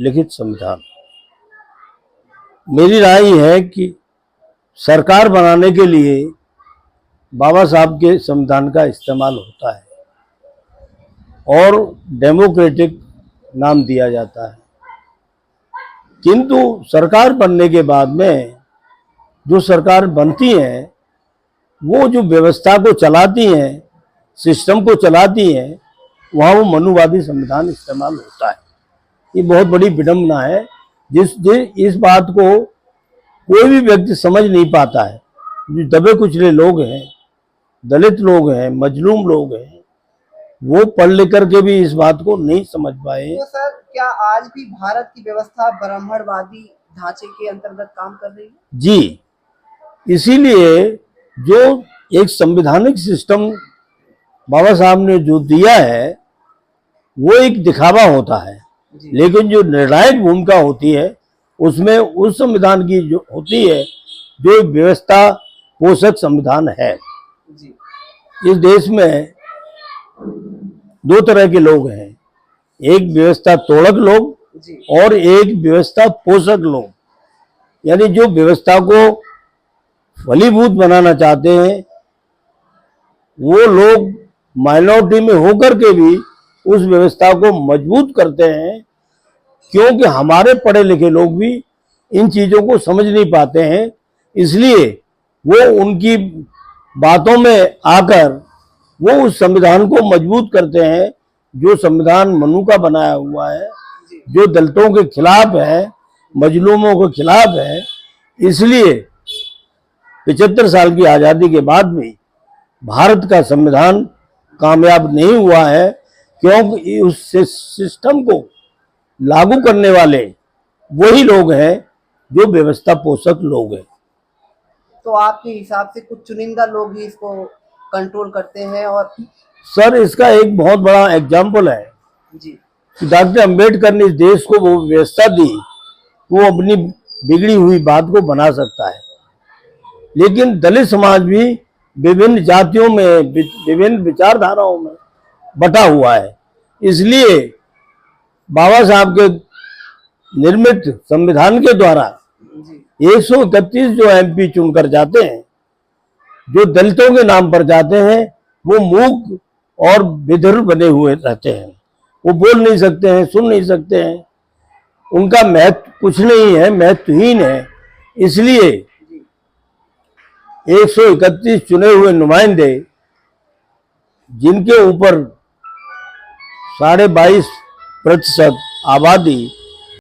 लिखित संविधान। मेरी राय है कि सरकार बनाने के लिए बाबा साहब के संविधान का इस्तेमाल होता है और डेमोक्रेटिक नाम दिया जाता है, किंतु सरकार बनने के बाद में जो सरकार बनती है वो जो व्यवस्था को चलाती हैं, सिस्टम को चलाती हैं, वहाँ वो मनुवादी संविधान इस्तेमाल होता है। ये बहुत बड़ी विडंबना है इस बात को कोई भी व्यक्ति समझ नहीं पाता है। जो दबे कुचले लोग हैं, दलित लोग हैं, मजलूम लोग हैं, वो पढ़ लिख करके भी इस बात को नहीं समझ पाए। तो सर, क्या आज भी भारत की व्यवस्था ब्राह्मणवादी ढांचे के अंतर्गत काम कर रही है? जी, इसीलिए जो एक संवैधानिक सिस्टम बाबा साहब ने जो दिया है वो एक दिखावा होता है, लेकिन जो निर्णायक भूमिका होती है उसमें उस संविधान की जो होती है जो व्यवस्था पोषक संविधान है। जी। इस देश में दो तरह के लोग हैं, एक व्यवस्था तोड़क लोग और एक व्यवस्था पोषक लोग। यानी जो व्यवस्था को फलीभूत बनाना चाहते हैं वो लोग माइनॉरिटी में होकर के भी उस व्यवस्था को मजबूत करते हैं, क्योंकि हमारे पढ़े लिखे लोग भी इन चीजों को समझ नहीं पाते हैं। इसलिए वो उनकी बातों में आकर वो उस संविधान को मजबूत करते हैं जो संविधान मनु का बनाया हुआ है, जो दलितों के खिलाफ है, मजलूमों के खिलाफ है। इसलिए 75 साल की आज़ादी के बाद भी भारत का संविधान कामयाब नहीं हुआ है, क्योंकि उस सिस्टम को लागू करने वाले वही लोग हैं जो व्यवस्था पोषक लोग हैं। तो आपके हिसाब से कुछ चुनिंदा लोग ही इसको कंट्रोल करते हैं? और सर, इसका एक बहुत बड़ा एग्जाम्पल है जी कि डॉक्टर अंबेडकर ने इस देश को वो व्यवस्था दी, वो अपनी बिगड़ी हुई बात को बना सकता है, लेकिन दलित समाज भी विभिन्न जातियों में, विभिन्न विचारधाराओं में बटा हुआ है। इसलिए बाबा साहब के निर्मित संविधान के द्वारा 131 जो एमपी चुनकर जाते हैं, जो दलितों के नाम पर जाते हैं, वो मूक और विधुर बने हुए रहते हैं। वो बोल नहीं सकते हैं, सुन नहीं सकते हैं, उनका महत्व कुछ नहीं है, महत्वहीन है। इसलिए 131 चुने हुए नुमाइंदे, जिनके ऊपर 22.5% आबादी